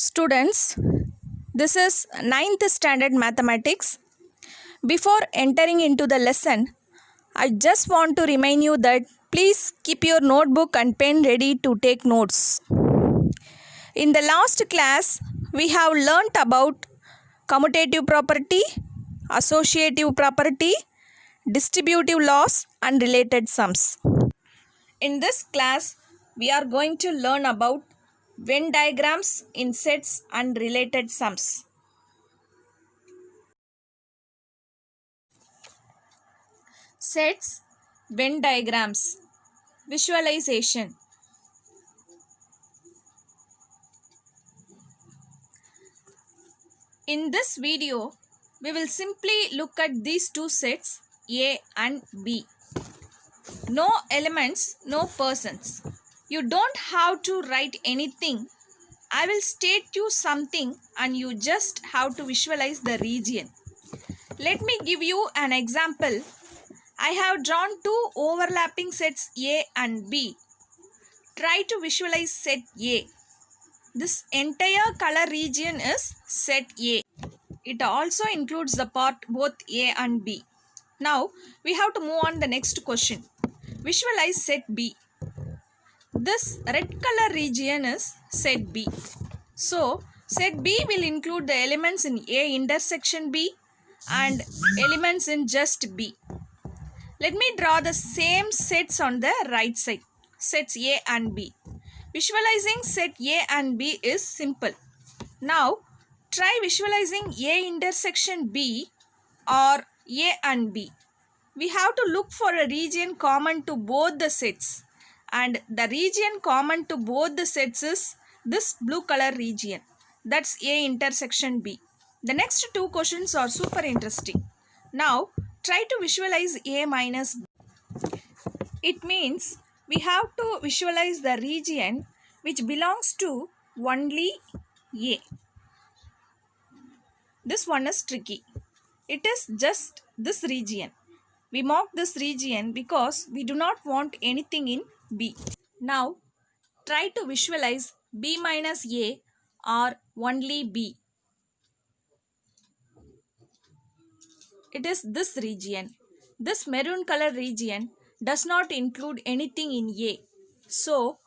Students, this is ninth standard mathematics. Before entering into the lesson, I just want to remind you that please keep your notebook and pen ready to take notes. In the last class, we have learnt about commutative property, associative property, distributive laws and related sums. In this class, we are going to learn about Venn diagrams in sets and related sums. Sets, Venn diagrams, visualization. In this video, we will simply look at these two sets A and B. No elements, no persons. You don't have to write anything. I will state you something and you just have to visualize the region. Let me give you an example. I have drawn two overlapping sets A and B. Try to visualize set A. This entire color region is set A. It also includes the part both A and B. Now we have to move on the next question. Visualize set B. This red color region is set B. So set B will include the elements in A intersection B and elements in just B. Let me draw the same sets on the right side. Sets A and B. Visualizing set A and B is simple. Now try visualizing A intersection B or A and B. We have to look for a region common to both the sets. And the region common to both the sets is this blue color region. That's A intersection B. The next two questions are super interesting. Now try to visualize A minus B. It means we have to visualize the region which belongs to only A. This one is tricky. It is just this region. We mark this region because we do not want anything in B. Now try to visualize B minus A or only B. It is this region. This maroon color region does not include anything in A. So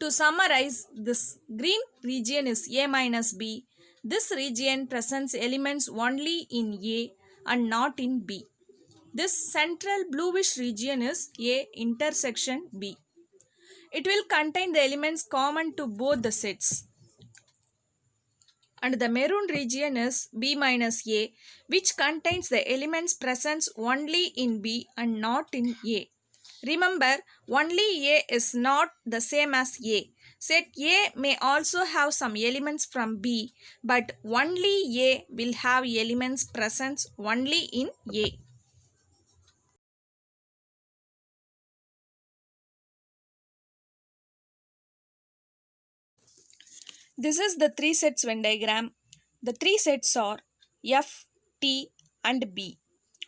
to summarize, this green region is A minus B. This region presents elements only in A and not in B. This central bluish region is A intersection B. It will contain the elements common to both the sets. And the maroon region is B minus A, which contains the elements present only in B and not in A. Remember, only A is not the same as A. Set A may also have some elements from B, but only A will have elements present only in A. This is the three sets Venn diagram. The three sets are F, T and B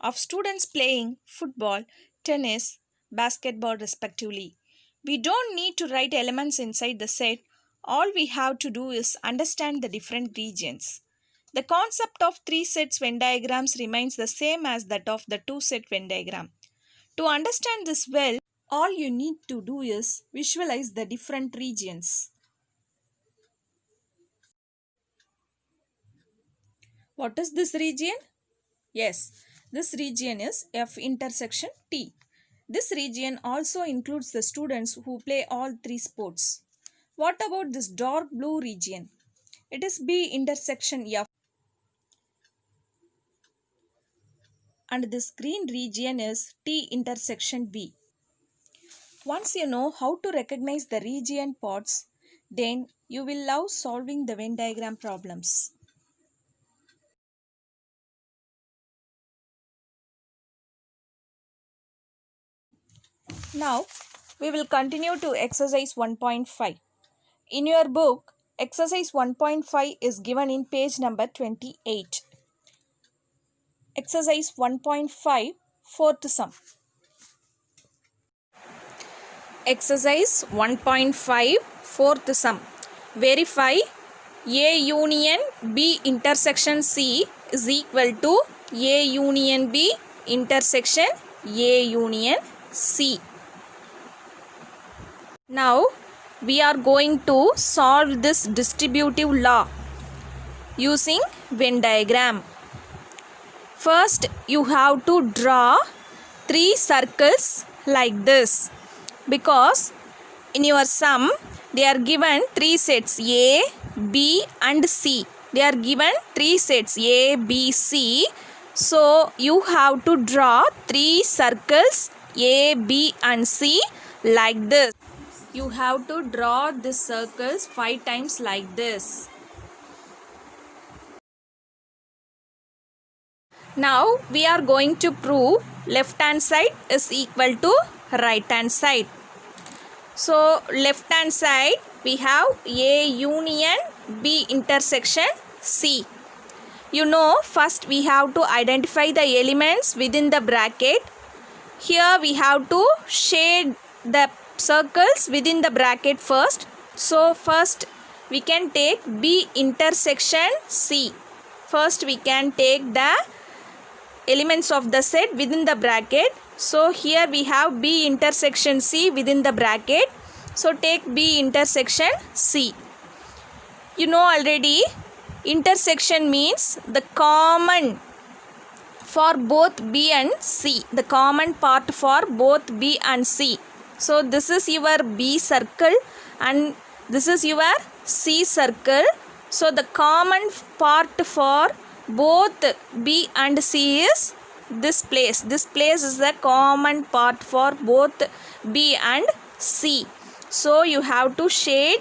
of students playing football, tennis, basketball respectively. We don't need to write elements inside the set. All we have to do is understand the different regions. The concept of three sets Venn diagrams remains the same as that of the two set Venn diagram. To understand this well, all you need to do is visualize the different regions. What is this region? Yes, this region is F intersection T. This region also includes the students who play all three sports. What about this dark blue region? It is B intersection F. And this green region is T intersection B. Once you know how to recognize the region parts, then you will love solving the Venn diagram problems. Now, we will continue to exercise 1.5. In your book, exercise 1.5 is given in page number 28. Exercise 1.5, fourth sum. Exercise 1.5, fourth sum. Verify A union B intersection C is equal to A union B intersection A union C. Now we are going to solve this distributive law using Venn diagram. First you have to draw 3 circles like this, because in your sum they are given 3 sets A, B and C. They are given 3 sets A, B, C. So you have to draw 3 circles A, B and C like this. You have to draw these circles 5 times like this. Now we are going to prove left hand side is equal to right hand side. So left hand side we have A union B intersection C. You know, first we have to identify the elements within the bracket. Here we have to shade the circles within the bracket first. So first we can take B intersection C. First we can take the elements of the set within the bracket. So here we have B intersection C within the bracket. So take B intersection C. You know already, intersection means the common for both B and C. The common part for both B and C. So this is your B circle and this is your C circle. So the common part for both B and C is this place. This place is the common part for both B and C. So you have to shade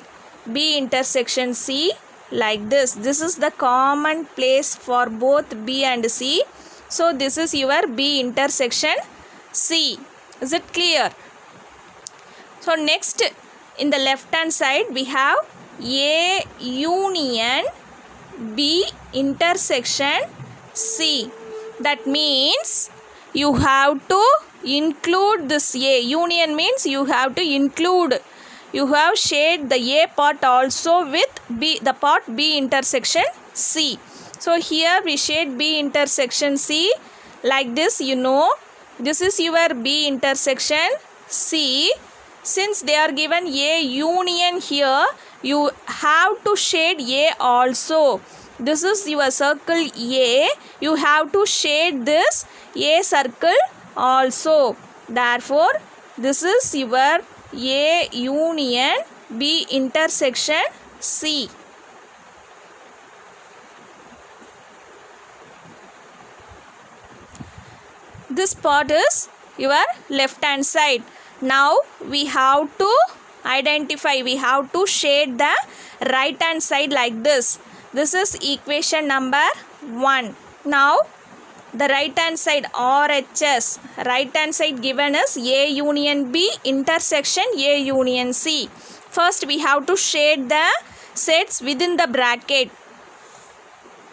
B intersection C like this. This is the common place for both B and C. So this is your B intersection C. Is it clear? So next, in the left hand side we have A union B intersection C. That means you have to include this A. Union means you have to include. You have shade the A part also with B, the part B intersection C. So here we shade B intersection C like this. You know, this is your B intersection C. Since they are given A union here, you have to shade A also. This is your circle A. You have to shade this A circle also. Therefore, this is your A union B intersection C. This part is your left hand side. Now we have to identify, we have to shade the right hand side like this. This is equation number 1. Now the right hand side RHS, right hand side given is A union B intersection A union C. First we have to shade the sets within the bracket.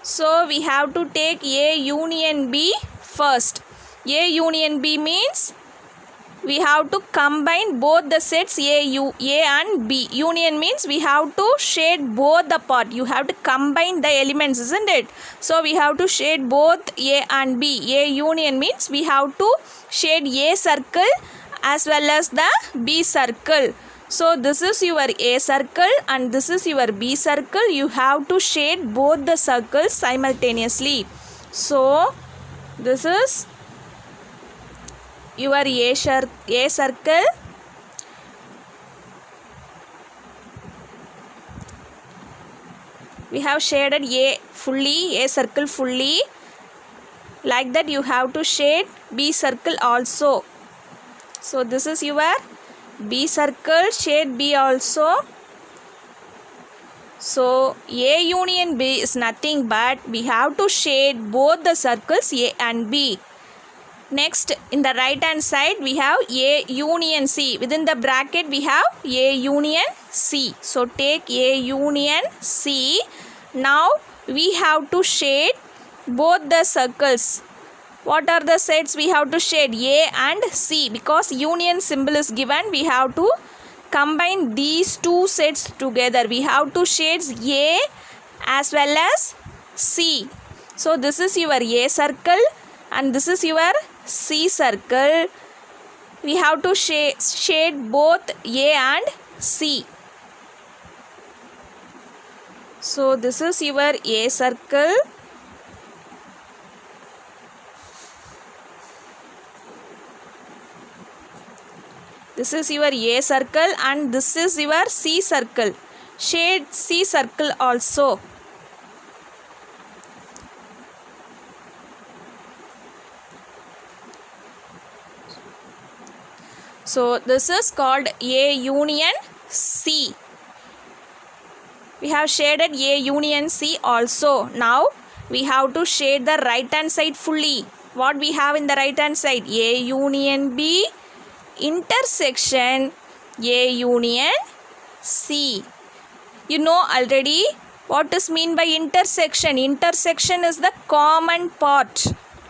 So we have to take A union B first. A union B means we have to combine both the sets A and B. Union means we have to shade both the part. You have to combine the elements, isn't it? So we have to shade both A and B. A union means we have to shade A circle as well as the B circle. So this is your A circle and this is your B circle. You have to shade both the circles simultaneously. So this is your A circle, we have shaded A circle fully. Like that you have to shade B circle also. So this is your B circle, shade B also. So A union B is nothing but we have to shade both the circles A and B. Next, in the right hand side we have A union C. Within the bracket we have A union C. So take A union C. Now we have to shade both the circles. What are the sets we have to shade? A and C. Because union symbol is given, we have to combine these two sets together. We have to shade A as well as C. So this is your A circle and this is your C circle. We have to shade both A and C. So this is your A circle. This is your A circle and this is your C circle. Shade C circle also. So this is called A union C. We have shaded A union C also. Now we have to shade the right hand side fully. What we have in the right hand side? A union B intersection A union C. You know already what is mean by intersection. Intersection is the common part.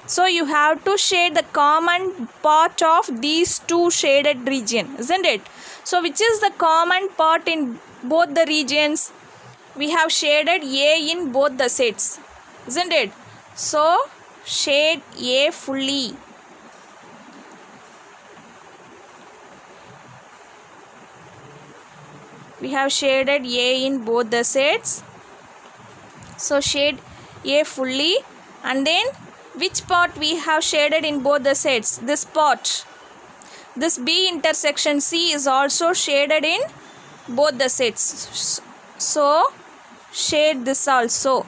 So you have to shade the common part of these two shaded region, isn't it? So which is the common part in both the regions? We have shaded A in both the sets, isn't it? So shade A fully. We have shaded A in both the sets. So shade A fully, and then which part we have shaded in both the sets? This part. This B intersection C is also shaded in both the sets. So shade this also.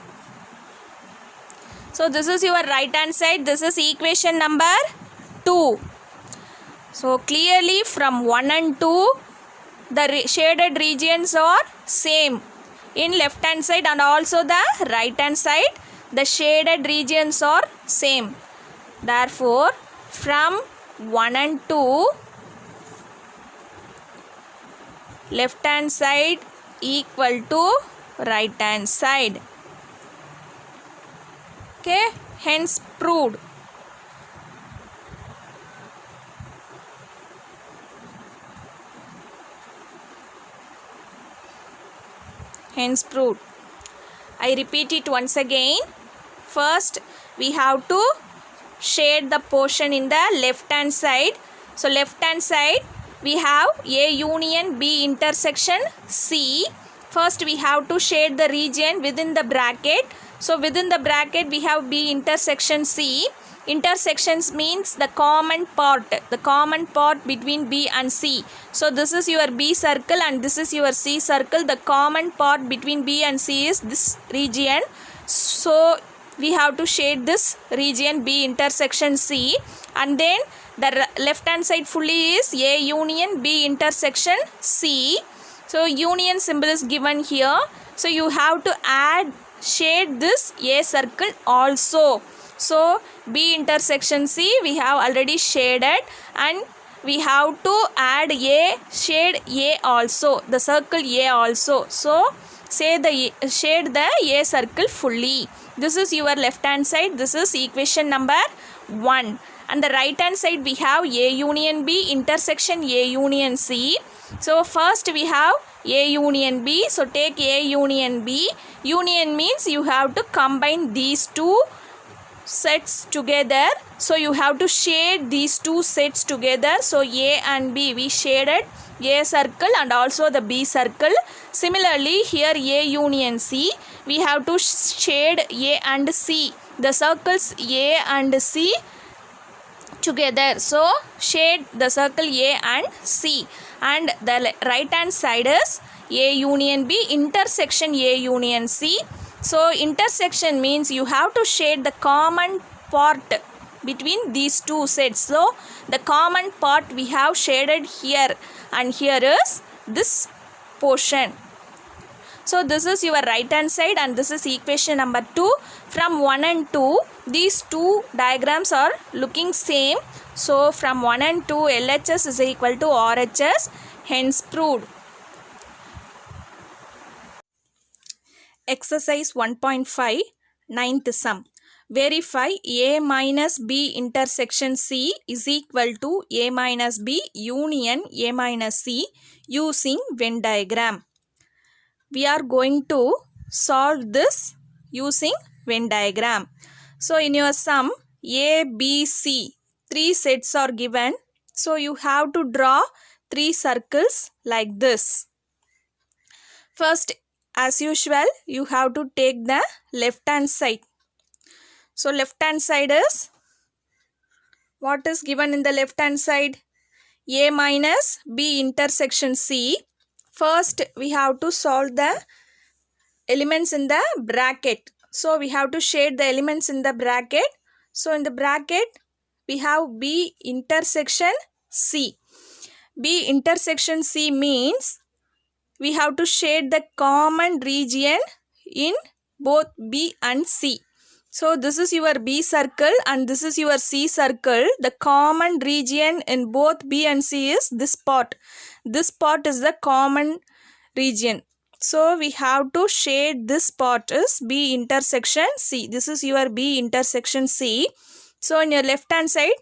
So this is your right hand side. This is equation number 2. So clearly from 1 and 2 the shaded regions are same in left hand side and also the right hand side. The shaded regions are same. Therefore, from 1 and 2, left hand side equal to right hand side. Okay, hence proved. Hence proved. I repeat it once again. First, we have to shade the portion in the left hand side. So left hand side we have A union B intersection C. First we have to shade the region within the bracket. So within the bracket we have B intersection C. Intersections means the common part between B and C. So this is your B circle and this is your C circle. The common part between B and C is this region. So we have to shade this region B intersection C, and then the left hand side fully is A union B intersection C. So union symbol is given here. So you have to shade this A circle also. So B intersection C we have already shaded, and we have to add A, shade A also, the circle A also. So shade the A circle fully. This is your left hand side. This is equation number 1. And the right hand side we have A union B intersection A union C. So first we have A union B. So take A union B. Union means you have to combine these two sets together. So you have to shade these two sets together. So A and B we shaded A circle and also the B circle. Similarly here A union C we have to shade A and C, the circles A and C together. So shade the circle A and C, and the right hand side is A union B intersection A union C. So intersection means you have to shade the common part between these two sets. So the common part we have shaded here, and here is this portion. So this is your right hand side and this is equation number 2. From 1 and 2 these two diagrams are looking same. So from 1 and 2 LHS is equal to RHS, hence proved. Exercise 1.5 9th sum. Verify A minus B intersection C is equal to A minus B union A minus C using Venn diagram. We are going to solve this using Venn diagram. So in your sum, A, B, C, 3 sets are given. So you have to draw 3 circles like this. First, as usual, you have to take the left hand side. So left hand side is, what is given in the left hand side? A minus B intersection C. First, we have to solve the elements in the bracket. So we have to shade the elements in the bracket. So in the bracket, we have B intersection C. B intersection C means we have to shade the common region in both B and C. So this is your B circle and this is your C circle. The common region in both B and C is this part. This part is the common region. So we have to shade this part is B intersection C. This is your B intersection C. So in your left hand side,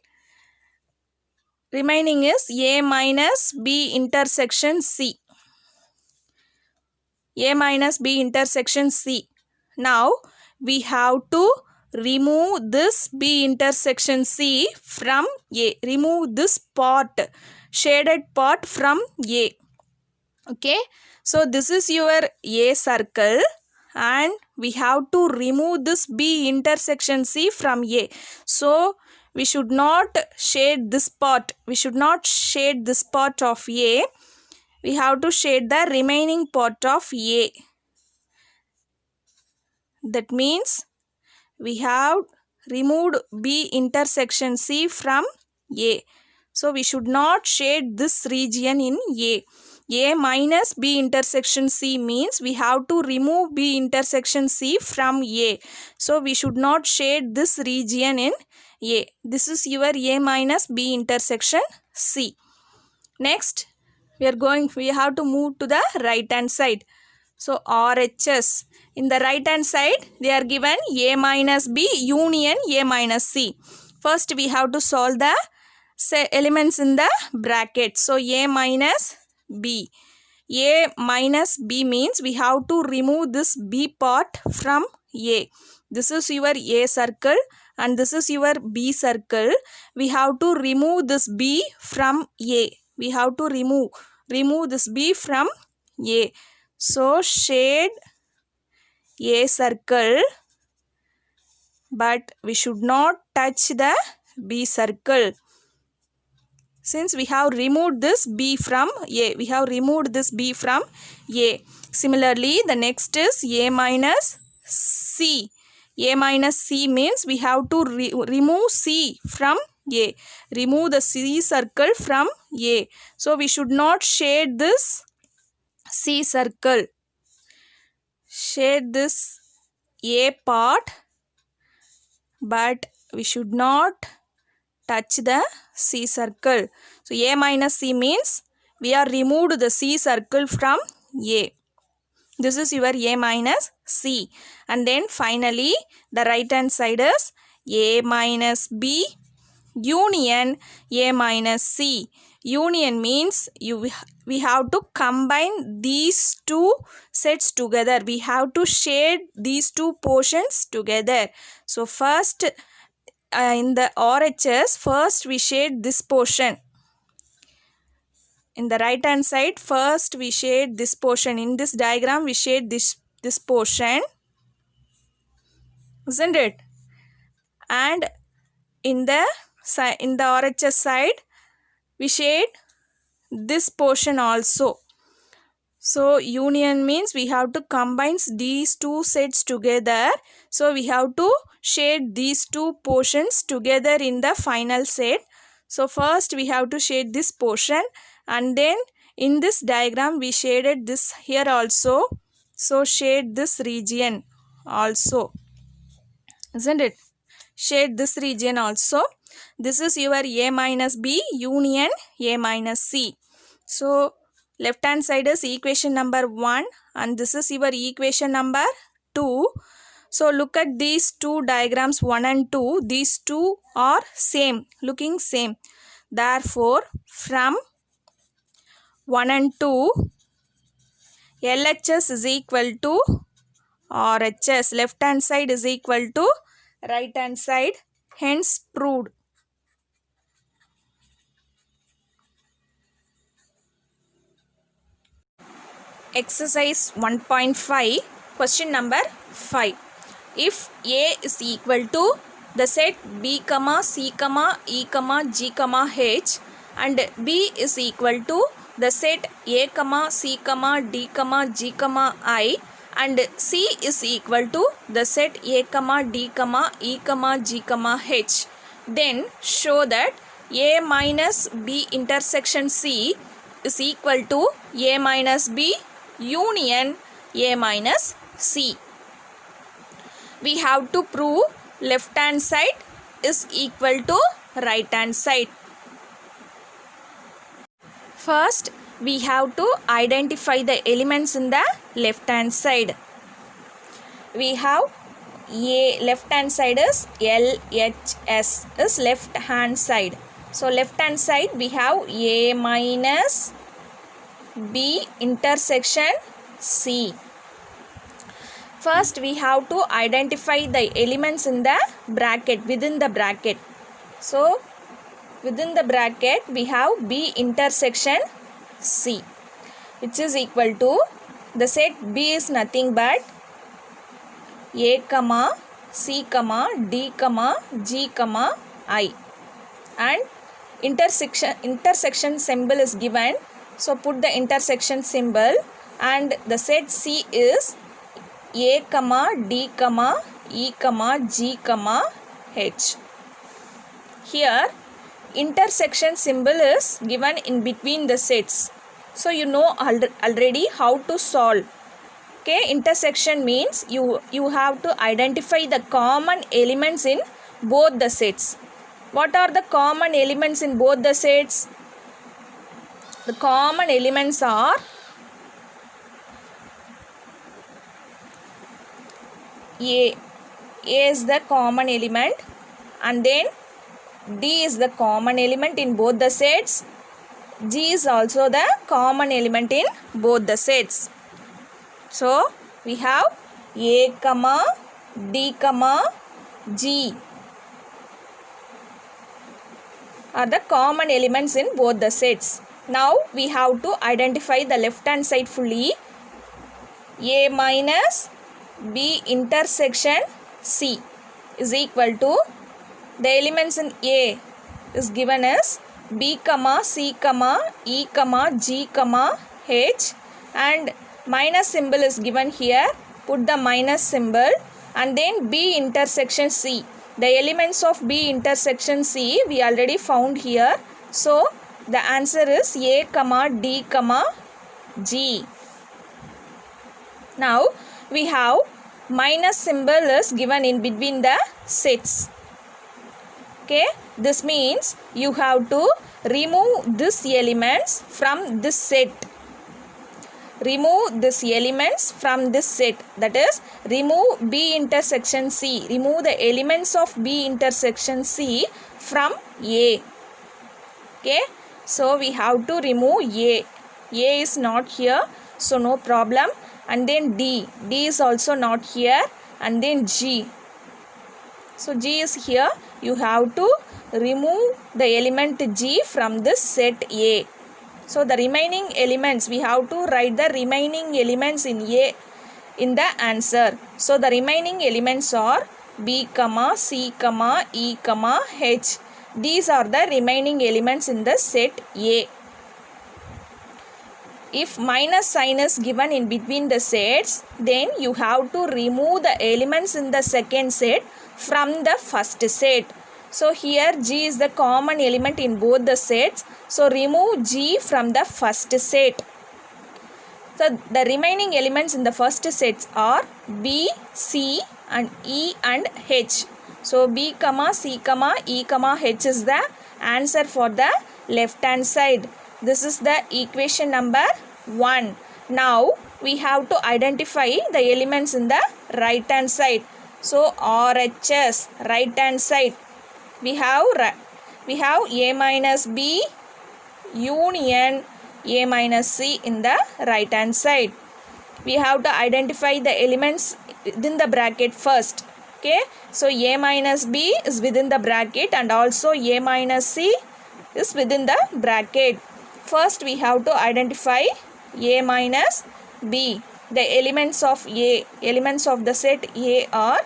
remaining is A minus B intersection C. A minus B intersection C. Now we have to remove this B intersection C from A. Remove this part, shaded part from A. Okay. So this is your A circle and we have to remove this B intersection C from A. So we should not shade this part. We should not shade this part of A. We have to shade the remaining part of A. That means we have removed B intersection C from A. So we should not shade this region in A. A minus B intersection C means we have to remove B intersection C from A. So we should not shade this region in A. This is your A minus B intersection C. Next, we have to move to the right hand side. So RHS. In the right hand side, they are given A minus B union A minus C. First, we have to solve the elements in the bracket. So A minus B. A minus B means we have to remove this B part from A. This is your A circle and this is your B circle. We have to remove this B from A. We have to remove this B from A. So shade A circle, but we should not touch the B circle. Since we have removed this B from A. We have removed this B from A. Similarly, the next is A minus C. A minus C means we have to remove C from A. Remove the C circle from A. So we should not shade this C circle. Shade this A part, but we should not touch the C circle. So A minus C means we are removed the C circle from A. This is your A minus C. And then finally the right hand side is A minus B union A minus C. Union means we have to combine these two sets together. We have to shade these two portions together. So first in the RHS, first we shade this portion. In the right hand side, first we shade this portion. In this diagram, we shade this portion. Isn't it? And in the RHS side, we shade this portion also. So union means we have to combine these two sets together. So we have to shade these two portions together in the final set. So first we have to shade this portion and then in this diagram we shaded this here also. So shade this region also. Isn't it? Shade this region also. This is your A minus B union A minus C. So left hand side is equation number 1 and this is your equation number 2. So look at these two diagrams 1 and 2. These two are same, looking same. Therefore, from 1 and 2, LHS is equal to RHS. Left hand side is equal to right hand side. Hence proved. Exercise 1.5, question number 5. If A is equal to the set B, C, E, G, H and B is equal to the set A, C, D, G, I and C is equal to the set A, D, E, G, H, then show that A minus B intersection C is equal to A minus B union A minus C. We have to prove left hand side is equal to right hand side. First, we have to identify the elements in the left hand side. We have A, left hand side is LHS is left hand side. So left hand side we have A minus B intersection C. First we have to identify the elements in the bracket, within the bracket. So within the bracket we have B intersection C, which is equal to the set B is nothing but A, C, D, G, I and intersection symbol is given. So put the intersection symbol and the set C is A, D, E, G, H. Here intersection symbol is given in between the sets. So you know already how to solve. Okay, intersection means you have to identify the common elements in both the sets. What are the common elements in both the sets? The common elements are A is the common element and then D is the common element in both the sets. G is also the common element in both the sets. So we have A, D, G are the common elements in both the sets. Now we have to identify the left hand side fully. A minus B intersection C is equal to the elements in A is given as B, C, E, G, H and minus symbol is given here. Put the minus symbol and then B intersection C. The elements of B intersection C we already found here. So the answer is A, D, G. Now we have minus symbol is given in between the sets. Okay, this means you have to remove these elements from this set. Remove these elements from this set, that is remove B intersection C. Remove the elements of B intersection C from A. Okay, so we have to remove A. A is not here, so no problem. And then D is also not here and then G. So G is here. You have to remove the element G from this set A. So the remaining elements, we have to write the remaining elements in A in the answer. So the remaining elements are B, C, E, H. These are the remaining elements in the set A. If minus sign is given in between the sets, then you have to remove the elements in the second set from the first set. So here G is the common element in both the sets. So remove G from the first set. So the remaining elements in the first sets are B, C and E and H. So B, C, E, H is the answer for the left hand side. This is the equation number 1. Now we have to identify the elements in the right hand side. So RHS, right hand side. We have A minus B union A minus C in the right hand side. We have to identify the elements within the bracket first. Okay, so a minus b is within the bracket and also a minus c is within the bracket. First we have to identify a minus b. The elements of the set A are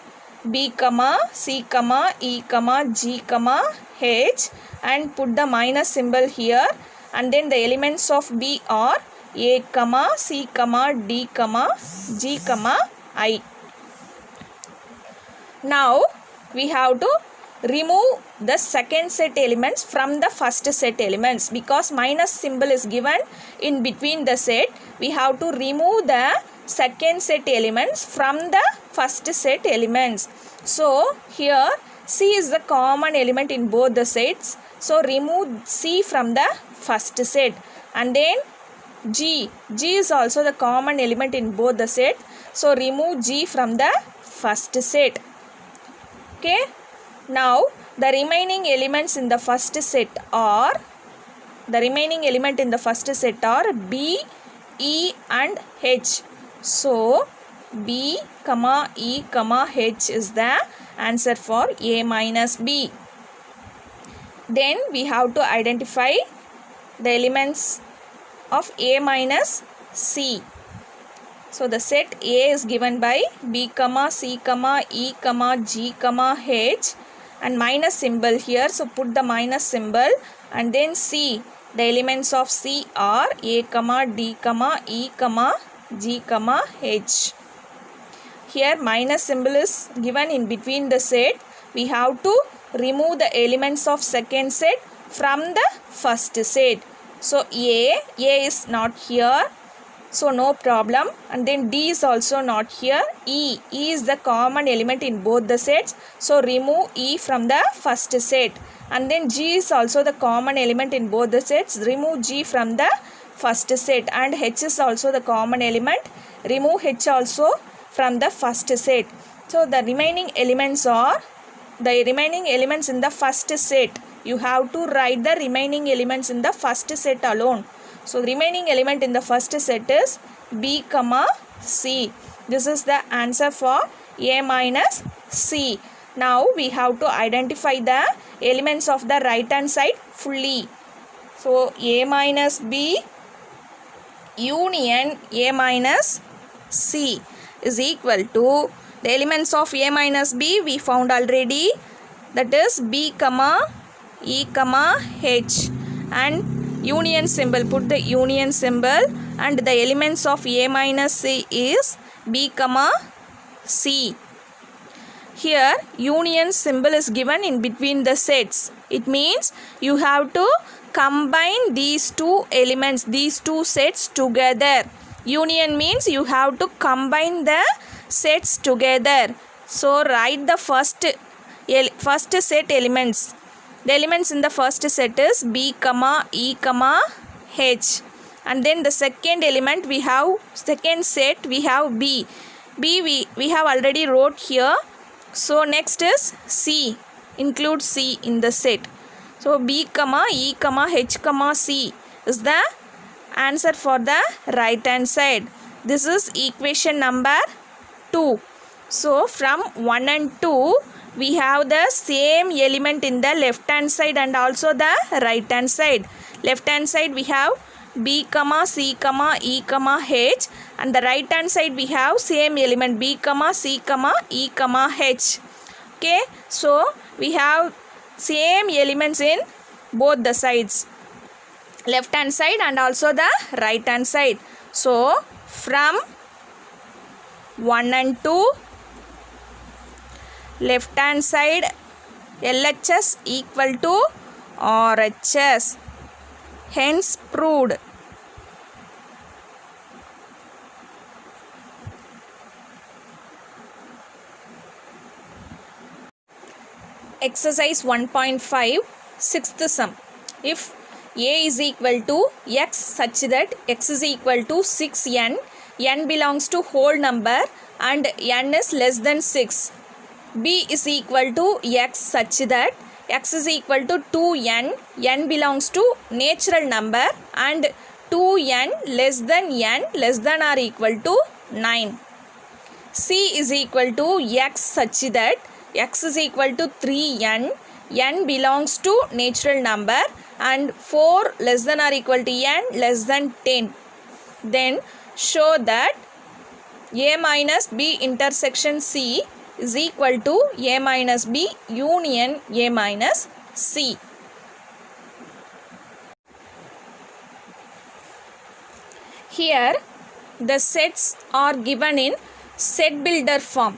b comma c comma e comma g comma h, and put the minus symbol here, and then the elements of b are a comma c comma d comma g comma I. Now we have to remove the second set elements from the first set elements. Because minus symbol is given in between the set, we have to remove the second set elements from the first set elements. So here C is the common element in both the sets, so remove C from the first set. And then G is also the common element in both the set, so remove G from the first set. Okay, now the remaining elements in the first set are B, E and H. So B comma E comma H is the answer for A minus B. Then we have to identify the elements of A minus C. So the set A is given by B comma C comma E comma G comma H and minus symbol here, so put the minus symbol. And then C, the elements of C are A comma D comma E comma G comma H. Here minus symbol is given in between the set. We have to remove the elements of second set from the first set. So A is not here, so no problem. And then D is also not here. E is the common element in both the sets, so remove E from the first set. And then G is also the common element in both the sets, remove G from the first set. And H is also the common element, remove H also from the first set. So the remaining elements are the remaining elements in the first set. You have to write the remaining elements in the first set alone. So remaining element in the first set is B comma C. This is the answer for A minus C. Now we have to identify the elements of the right hand side fully. So A minus B union A minus C is equal to the elements of A minus B we found already, that is B comma E comma H, and union symbol, put the union symbol, and the elements of A minus C is B comma C. Here union symbol is given in between the sets. It means you have to combine these two elements, these two sets together. Union means you have to combine the sets together. So write the first set elements. The elements in the first set is B comma E comma H, and then the second element we have, second set we have B. We have already wrote here. So next is C, include C in the set. So B comma E comma H comma C is the answer for the right hand side. This is equation number 2. So from 1 and 2 we have the same element in the left hand side and also the right hand side. Left hand side we have B comma C comma E comma H, and the right hand side we have same element B comma C comma E comma H. Okay, so we have same elements in both the sides, left hand side and also the right hand side. So from 1 and 2, left hand side LHS equal to RHS, hence proved. Exercise 1.5, sixth sum. If A is equal to X such that X is equal to 6n, n belongs to whole number and n is less than 6. B is equal to X such that X is equal to 2n, n belongs to natural number and 2n less than or equal to 9. C is equal to x such that x is equal to 3n, n belongs to natural number and 4 less than or equal to n less than 10. Then show that a minus b intersection C is equal to a minus b union a minus C. Here the sets are given in set builder form.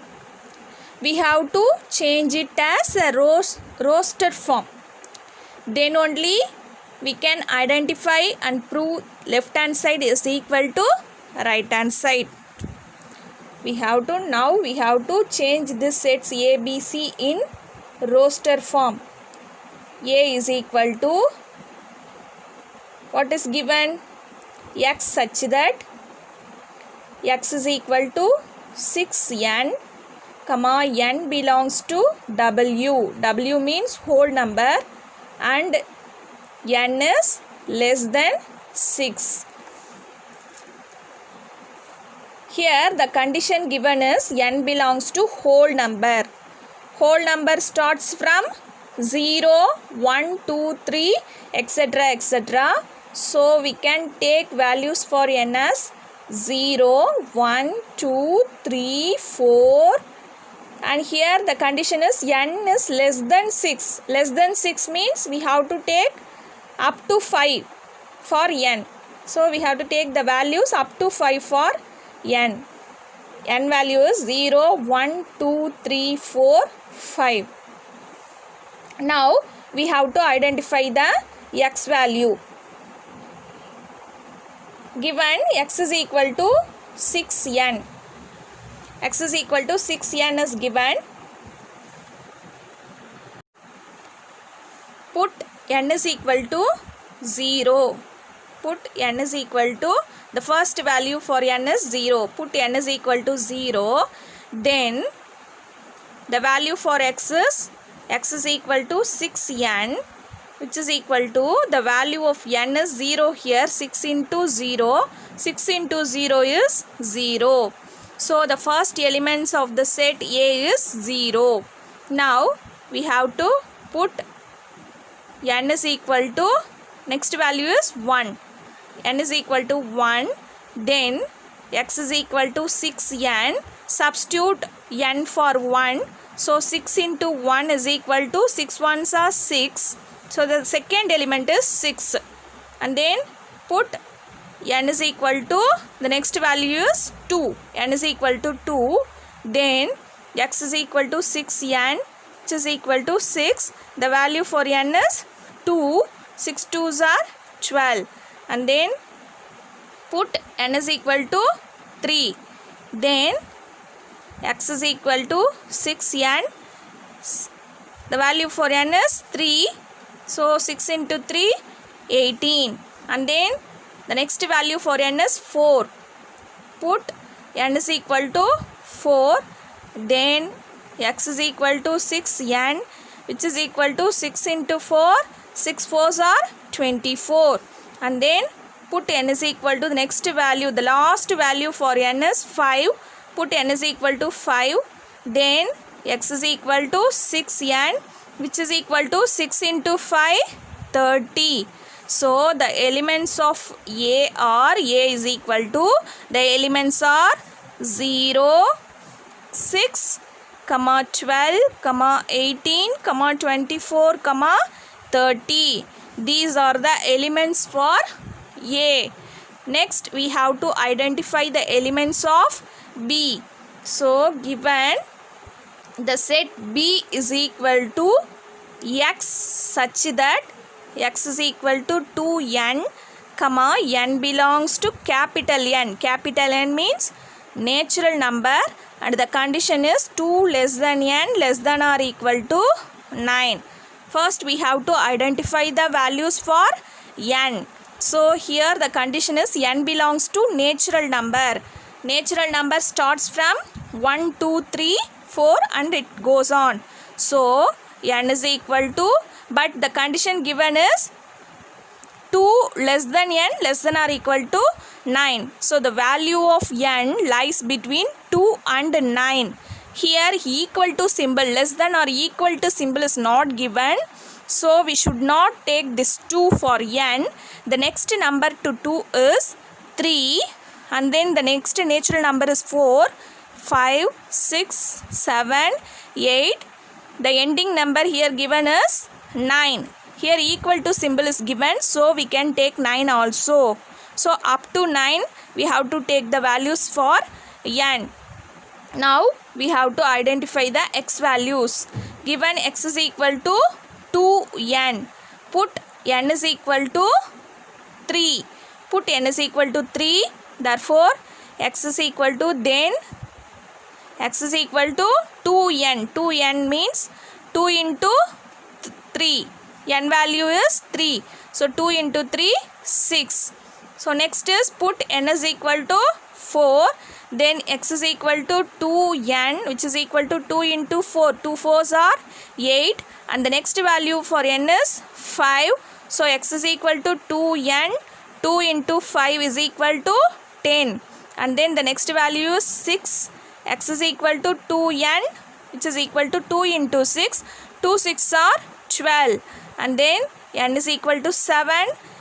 We have to change it as a roster form. Then only we can identify and prove left hand side is equal to right hand side. We have to change this sets A, B, C in roster form. A is equal to, what is given? X such that x is equal to 6n, comma n belongs to w. W means whole number and n is less than 6. Here the condition given is n belongs to whole number. Whole number starts from 0, 1, 2, 3, etc. etc. So we can take values for n as 0, 1, 2, 3, 4, and here the condition is n is less than 6. Less than 6 means we have to take up to 5 for n. So we have to take the values up to 5 for n. N value is 0, 1, 2, 3, 4, 5. Now we have to identify the x value. Given x is equal to 6n. X is equal to 6n is given. Put n is equal to 0. Put n is equal to, the first value for n is 0. Put n is equal to 0. Then the value for x is equal to 6n, which is equal to, the value of n is 0 here, 6 into 0. 6 into 0 is 0. So the first elements of the set A is 0. Now we have to put n is equal to, next value is 1. N is equal to 1. Then x is equal to 6n. Substitute n for 1. So 6 into 1 is equal to, 6 ones are 6. So the second element is 6. And then put n is equal to, the next value is 2. N is equal to 2. Then x is equal to 6n, which is equal to 6. The value for n is 2. 6 2s are 12. And then put n is equal to 3. Then x is equal to 6n. The value for n is 3. So 6 into 3, 18. And then the next value for n is 4. Put n is equal to 4. Then x is equal to 6n, which is equal to 6 into 4. 6 4s are 24. And then put n is equal to the next value. The last value for n is 5. Put n is equal to 5. Then x is equal to 6n, which is equal to 6 into 5, 30. So the elements of A are, A is equal to, the elements are 0, 6, 12, 18, 24, 30. These are the elements for A. Next we have to identify the elements of B. So given the set B is equal to x such that x is equal to 2n, n belongs to capital N. Capital N means natural number and the condition is 2 less than n less than or equal to 9. First we have to identify the values for n. So here the condition is n belongs to natural number. Natural number starts from 1, 2, 3, 4 and it goes on. So n is equal to, but the condition given is 2 less than n less than or equal to 9. So the value of n lies between 2 and 9. Here equal to symbol, less than or equal to symbol is not given. So we should not take this 2 for n. The next number to 2 is 3, and then the next natural number is 4, 5, 6, 7, 8. The ending number here given is 9. Here equal to symbol is given, so we can take 9 also. So up to 9 we have to take the values for n. Now we have to identify the x values. Given x is equal to 2n. Put n is equal to 3. Put n is equal to 3. Therefore x is equal to, then x is equal to 2n. 2n means 2 into 3. N value is 3. So 2 into 3, 6. So next is put n is equal to 4. Then x is equal to 2n, which is equal to 2 into 4. 2 4s are 8. And the next value for n is 5. So x is equal to 2n. 2 into 5 is equal to 10. And then the next value is 6. X is equal to 2n, which is equal to 2 into 6. 2 6 are 12. And then n is equal to 7.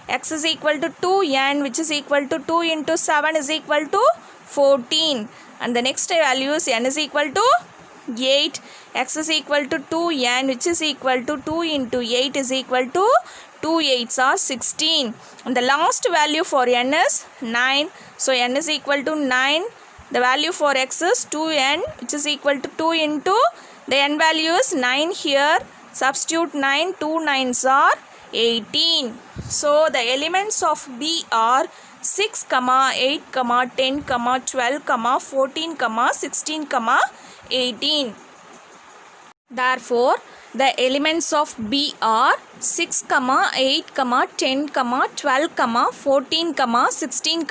X is equal to 2n, which is equal to 2 into 7 is equal to 14. And the next value is n is equal to 8. X is equal to 2n, which is equal to 2 into 8 is equal to 2 8s are 16. And the last value for n is 9. So n is equal to 9. The value for x is 2n, which is equal to 2 into, the n value is 9 here. Substitute 9. 2 9s are 18. So the elements of B are 6, 8, 10, 12, 14, 16, 18. Therefore, the elements of B are 6, 8, 10, 12, 14, 16,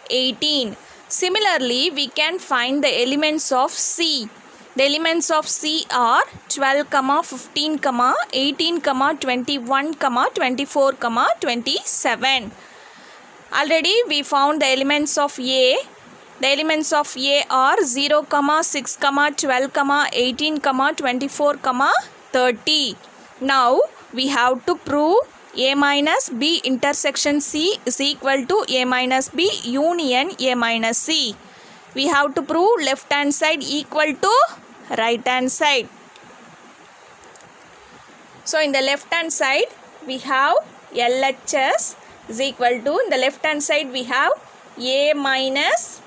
18. Similarly, we can find the elements of C. The elements of C are 12, 15, 18, 21, 24, 27. Already we found the elements of A. The elements of A are 0, 6, 12, 18, 24, 30. Now we have to prove A minus B intersection C is equal to A minus B union A minus C. We have to prove left hand side equal to right hand side. So in the left hand side we have LHS is equal to, in the left hand side we have A minus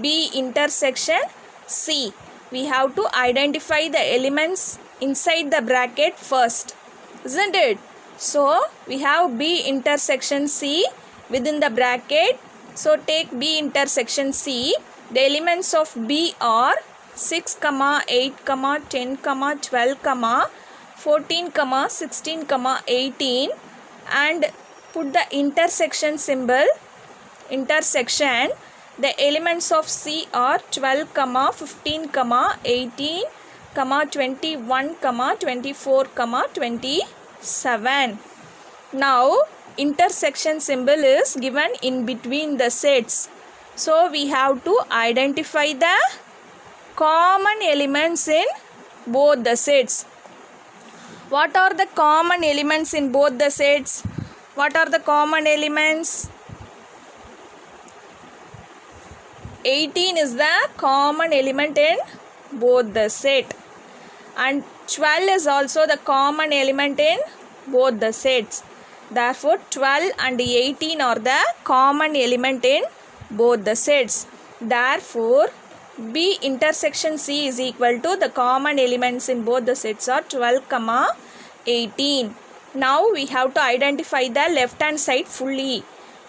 B intersection C. We have to identify the elements inside the bracket first, isn't it? So we have B intersection C within the bracket. So take B intersection C. The elements of B are 6, 8, 10, 12, 14, 16, 18, and put the intersection symbol, intersection. The elements of C are 12, 15, 18, 21, 24, 27. Now intersection symbol is given in between the sets. So we have to identify the common elements in both the sets. What are the common elements in both the sets? What are the common elements? 18 is the common element in both the set, and 12 is also the common element in both the sets. Therefore 12 and 18 are the common element in both the sets. Therefore B intersection C is equal to, the common elements in both the sets are 12, 18. Now we have to identify the left hand side fully.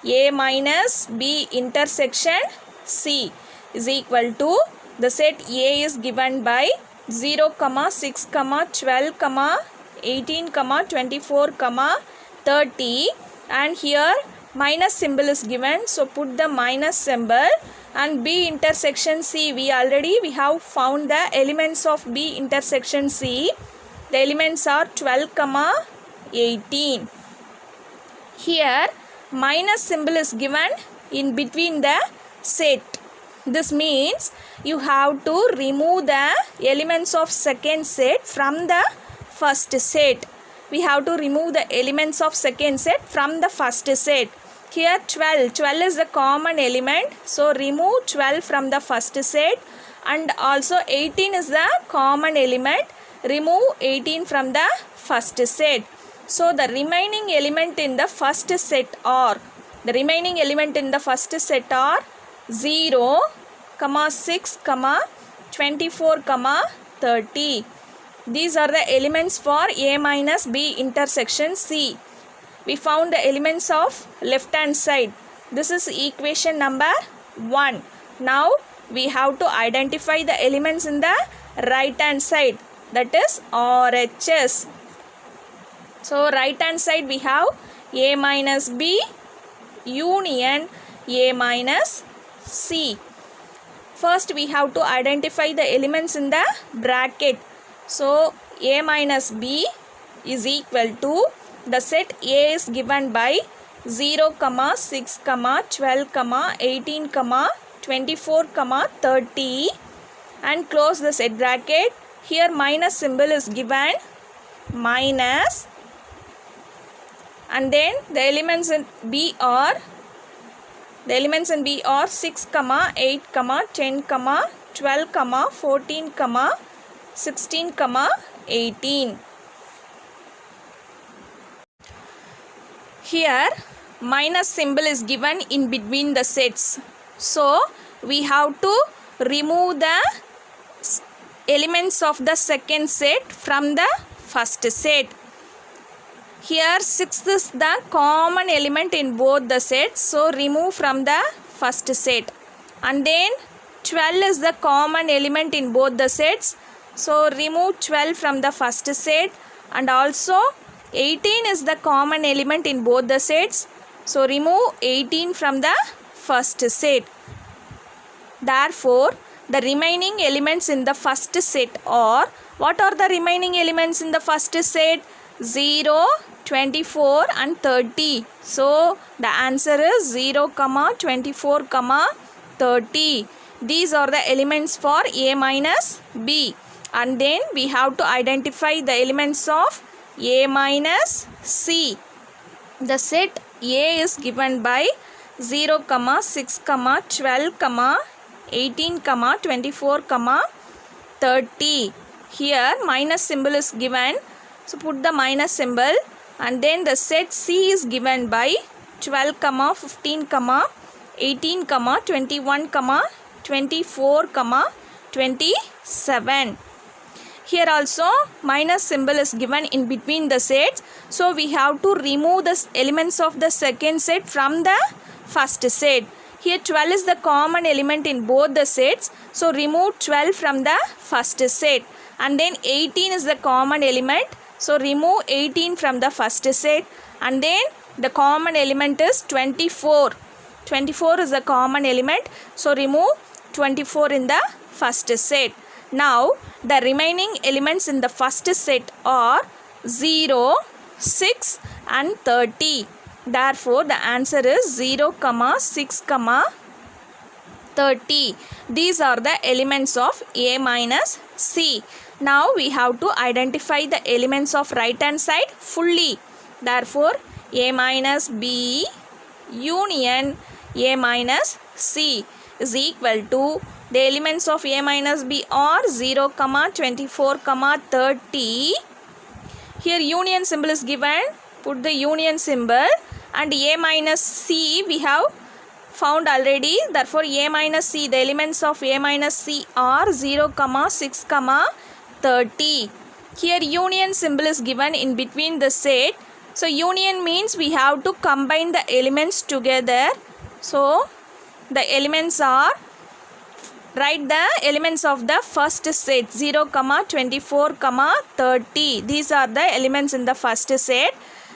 A minus B intersection C is equal to, the set A is given by 0, 6, 12, 18, 24, 30, and here minus symbol is given. So put the minus symbol. And B intersection C, we have found the elements of B intersection C. The elements are 12, 18. Here minus symbol is given in between the set. This means you have to remove the elements of second set from the first set. We have to remove the elements of second set from the first set. Here 12 is the common element, so remove 12 from the first set, and also 18 is the common element, remove 18 from the first set. So the remaining element in the first set are 0, 6, 24, 30. These are the elements for A minus B intersection C. We found the elements of left hand side. This is equation number 1. Now we have to identify the elements in the right hand side, that is RHS. So right hand side we have A minus B union A minus C. First we have to identify the elements in the bracket. So A minus B is equal to, the set A is given by 0, 6, 12, 18, 24, 30, and close the set bracket. Here minus symbol is given, minus, and then the elements in B are 6, 8, 10, 12, 14, 16, 18. Here minus symbol is given in between the sets. So we have to remove the elements of the second set from the first set. Here 6 is the common element in both the sets, so remove from the first set. And then 12 is the common element in both the sets, so remove 12 from the first set. And also 18 is the common element in both the sets, so remove 18 from the first set. Therefore the remaining elements in the first set are, what are the remaining elements in the first set? 0, 24 and 30. So the answer is 0, 24, 30. These are the elements for A minus B. And then we have to identify the elements of A minus C. The set A is given by 0, 6, 12, 18, 24, 30. Here minus symbol is given, so put the minus symbol. And then the set C is given by 12, 15, 18, 21, 24, 27. Here also minus symbol is given in between the sets, so we have to remove the elements of the second set from the first set. Here 12 is the common element in both the sets, so remove 12 from the first set. And then 18 is the common element, so remove 18 from the first set. And then the common element is 24. 24 is the common element, so remove 24 in the first set. Now the remaining elements in the first set are 0, 6 and 30. Therefore the answer is 0, 6, 30. These are the elements of A minus C. Now we have to identify the elements of right hand side fully. Therefore A minus B union A minus C is equal to, the elements of A minus B are 0, 24, 30. Here union symbol is given, put the union symbol. And A minus C we have found already, therefore A minus C, the elements of A minus C are 0, 6, 30. Here union symbol is given in between the set. So union means we have to combine the elements together. So the elements are, write the elements of the first set 0, 24, 30. These are the elements in the first set.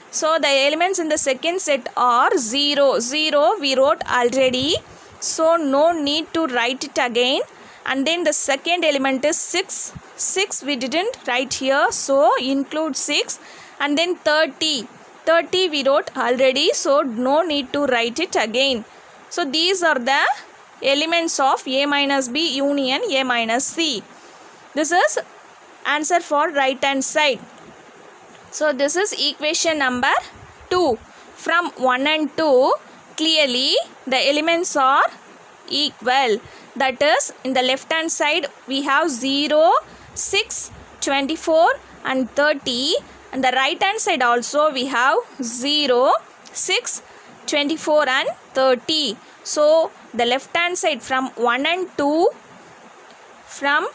So the elements in the second set are 0. 0 we wrote already, so no need to write it again. And then the second element is 6. 6 we didn't write here, so include 6. And then 30. 30 we wrote already, so no need to write it again. So these are the elements of A minus B union A minus C. This is answer for right hand side. So this is equation number 2. From 1 and 2, clearly the elements are equal. That is, in the left hand side we have 0, 6, 24 and 30. And the right hand side also we have 0, 6, 24 and 30. So the left hand side from 1 and 2, from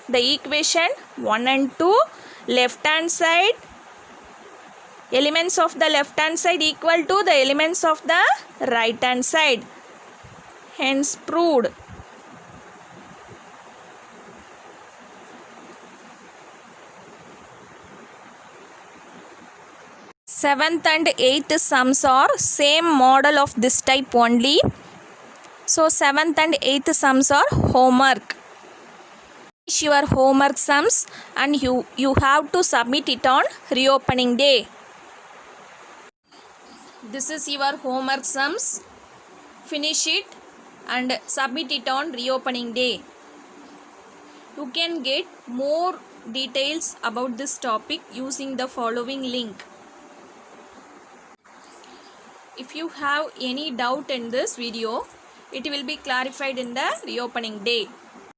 the equation 1 and 2, left hand side, elements of the left hand side equal to the elements of the right hand side. Hence proved. Seventh and eighth sums are same model of this type only. So seventh and eighth sums are homework. Finish your homework sums and you have to submit it on reopening day. This is your homework sums. Finish it and submit it on reopening day. You can get more details about this topic using the following link. If you have any doubt in this video, it will be clarified in the reopening day.